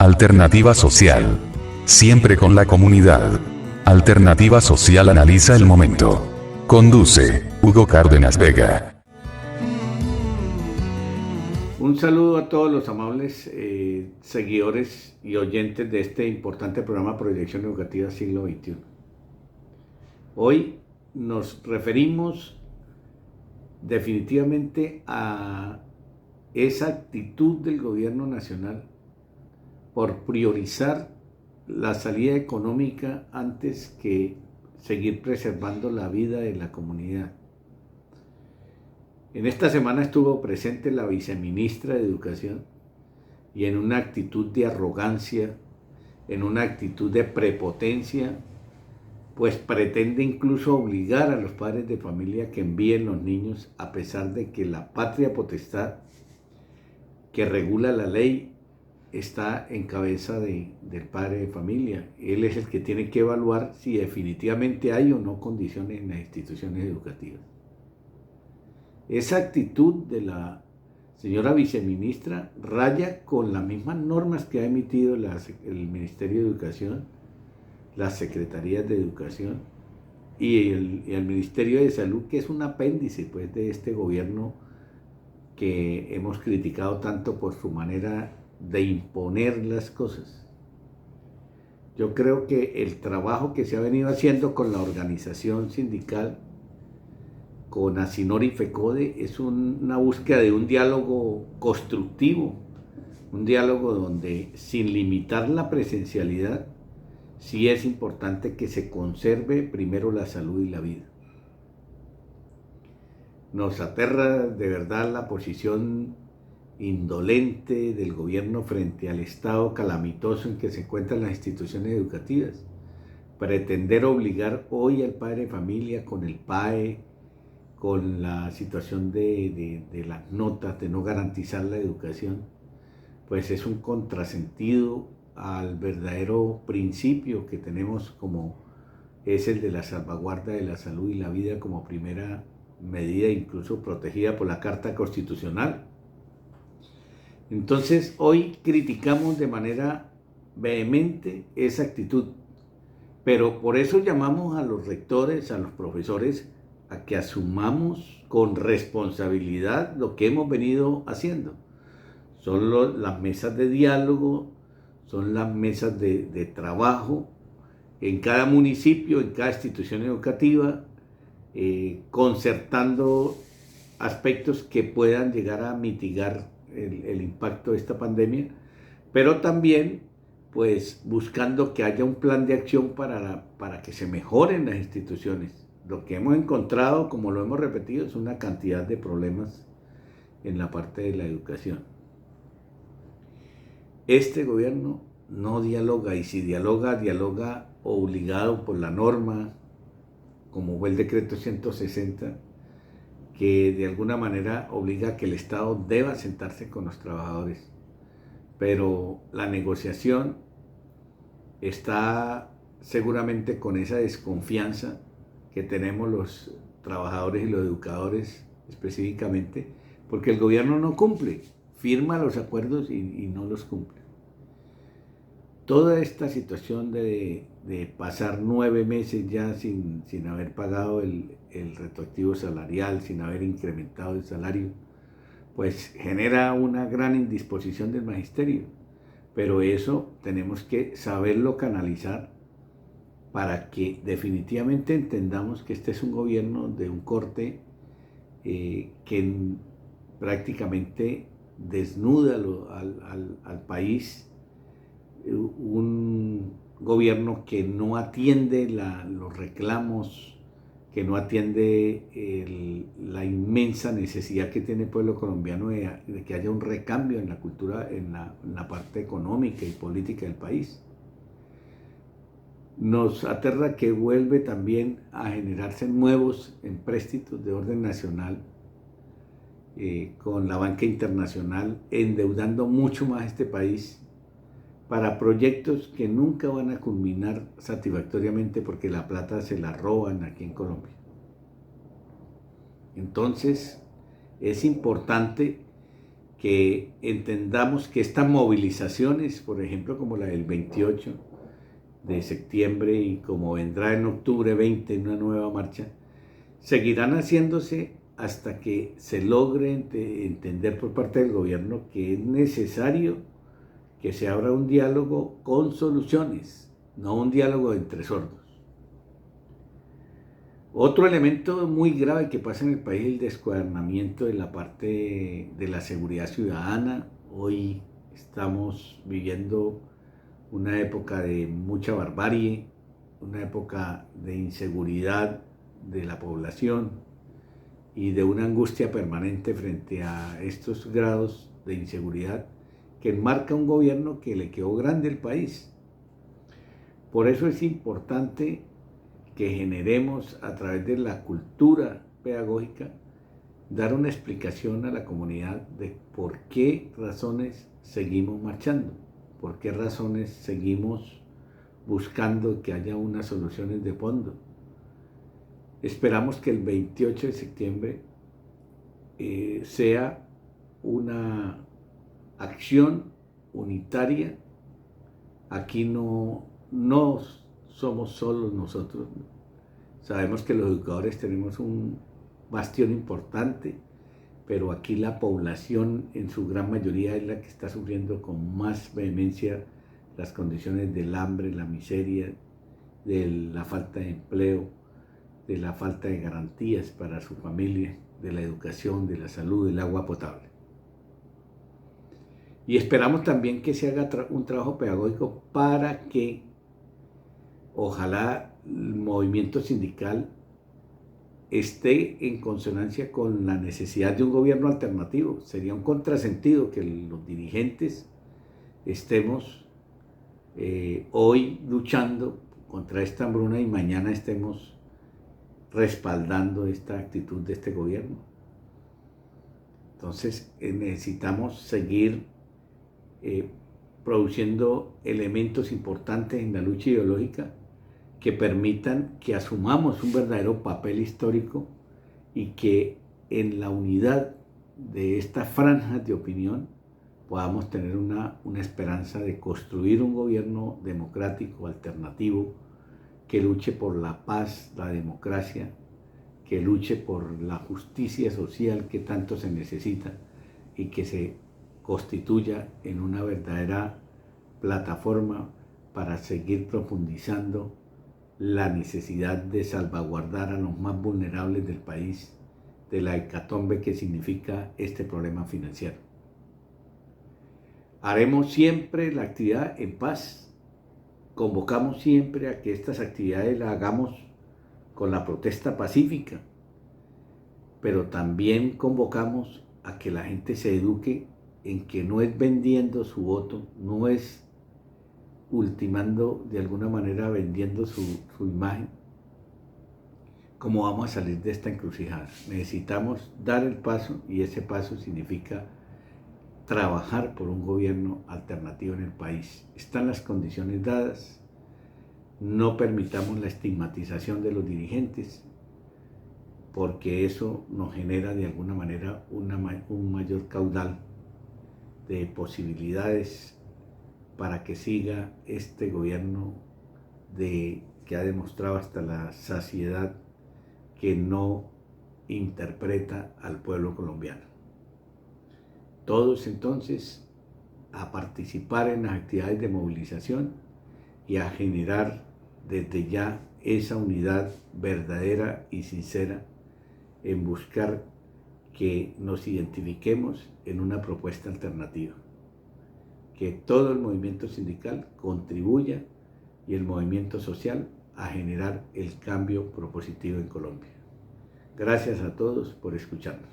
Alternativa Social. Siempre con la comunidad. Alternativa Social analiza el momento. Conduce, Hugo Cárdenas Vega. Un saludo a todos los amables seguidores y oyentes de este importante programa Proyección Educativa Siglo XXI. Hoy nos referimos definitivamente a esa actitud del gobierno nacional por priorizar la salida económica antes que seguir preservando la vida de la comunidad. En esta semana estuvo presente la viceministra de Educación y en una actitud de arrogancia, en una actitud de prepotencia, pues pretende incluso obligar a los padres de familia que envíen los niños, a pesar de que la patria potestad que regula la ley está en cabeza del padre de familia. Él es el que tiene que evaluar si definitivamente hay o no condiciones en las instituciones educativas. Esa actitud de la señora viceministra raya con las mismas normas que ha emitido el Ministerio de Educación, las Secretarías de Educación y el Ministerio de Salud, que es un apéndice pues, de este gobierno que hemos criticado tanto por su manera de imponer las cosas. Yo creo que el trabajo que se ha venido haciendo con la organización sindical, con Asinor y FECODE, es una búsqueda de un diálogo constructivo, un diálogo donde, sin limitar la presencialidad, sí es importante que se conserve primero la salud y la vida. Nos aterra de verdad la posición indolente del gobierno frente al estado calamitoso en que se encuentran las instituciones educativas. Pretender obligar hoy al padre de familia con el PAE, con la situación de las notas, de no garantizar la educación, pues es un contrasentido al verdadero principio que tenemos, como es el de la salvaguarda de la salud y la vida como primera medida, incluso protegida por la Carta Constitucional. Entonces, hoy criticamos de manera vehemente esa actitud, pero por eso llamamos a los rectores, a los profesores, a que asumamos con responsabilidad lo que hemos venido haciendo. Son las mesas de diálogo, son las mesas de trabajo en cada municipio, en cada institución educativa, concertando aspectos que puedan llegar a mitigar el impacto de esta pandemia, pero también pues buscando que haya un plan de acción para que se mejoren las instituciones. Lo que hemos encontrado, como lo hemos repetido, es una cantidad de problemas en la parte de la educación. Este gobierno no dialoga, y si dialoga, dialoga obligado por la norma, como fue el decreto 160, que de alguna manera obliga a que el Estado deba sentarse con los trabajadores. Pero la negociación está seguramente con esa desconfianza que tenemos los trabajadores y los educadores específicamente, porque el gobierno no cumple, firma los acuerdos y no los cumple. Toda esta situación de pasar 9 meses ya sin haber pagado el retroactivo salarial, sin haber incrementado el salario, pues genera una gran indisposición del magisterio. Pero eso tenemos que saberlo canalizar para que definitivamente entendamos que este es un gobierno de un corte que prácticamente desnuda al país, un gobierno que no atiende los reclamos, que no atiende la inmensa necesidad que tiene el pueblo colombiano de que haya un recambio en la cultura, en la parte económica y política del país. Nos aterra que vuelve también a generarse nuevos empréstitos de orden nacional con la banca internacional, endeudando mucho más a este país para proyectos que nunca van a culminar satisfactoriamente porque la plata se la roban aquí en Colombia. Entonces, es importante que entendamos que estas movilizaciones, por ejemplo, como la del 28 de septiembre y como vendrá en octubre 20 una nueva marcha, seguirán haciéndose hasta que se logre entender por parte del gobierno que es necesario que se abra un diálogo con soluciones, no un diálogo entre sordos. Otro elemento muy grave que pasa en el país es el descuadernamiento de la parte de la seguridad ciudadana. Hoy estamos viviendo una época de mucha barbarie, una época de inseguridad de la población y de una angustia permanente frente a estos grados de inseguridad que enmarca un gobierno que le quedó grande el país. Por eso es importante que generemos a través de la cultura pedagógica, dar una explicación a la comunidad de por qué razones seguimos marchando, por qué razones seguimos buscando que haya unas soluciones de fondo. Esperamos que el 28 de septiembre sea una acción unitaria. Aquí no somos solos nosotros. Sabemos que los educadores tenemos un bastión importante, pero aquí la población en su gran mayoría es la que está sufriendo con más vehemencia las condiciones del hambre, la miseria, de la falta de empleo, de la falta de garantías para su familia, de la educación, de la salud, del agua potable. Y esperamos también que se haga un trabajo pedagógico para que ojalá el movimiento sindical esté en consonancia con la necesidad de un gobierno alternativo. Sería un contrasentido que los dirigentes estemos hoy luchando contra esta hambruna y mañana estemos respaldando esta actitud de este gobierno. Entonces necesitamos seguir produciendo elementos importantes en la lucha ideológica que permitan que asumamos un verdadero papel histórico y que en la unidad de estas franjas de opinión podamos tener una esperanza de construir un gobierno democrático, alternativo, que luche por la paz, la democracia, que luche por la justicia social que tanto se necesita y que se constituya en una verdadera plataforma para seguir profundizando la necesidad de salvaguardar a los más vulnerables del país de la hecatombe que significa este problema financiero. Haremos siempre la actividad en paz. Convocamos siempre a que estas actividades las hagamos con la protesta pacífica, pero también convocamos a que la gente se eduque en que no es vendiendo su voto, no es ultimando de alguna manera, vendiendo su imagen, cómo vamos a salir de esta encrucijada. Necesitamos dar el paso y ese paso significa trabajar por un gobierno alternativo en el país. Están las condiciones dadas, no permitamos la estigmatización de los dirigentes, porque eso nos genera de alguna manera un mayor caudal de posibilidades para que siga este gobierno que ha demostrado hasta la saciedad que no interpreta al pueblo colombiano. Todos entonces a participar en las actividades de movilización y a generar desde ya esa unidad verdadera y sincera en buscar que nos identifiquemos en una propuesta alternativa, que todo el movimiento sindical contribuya y el movimiento social a generar el cambio propositivo en Colombia. Gracias a todos por escucharnos.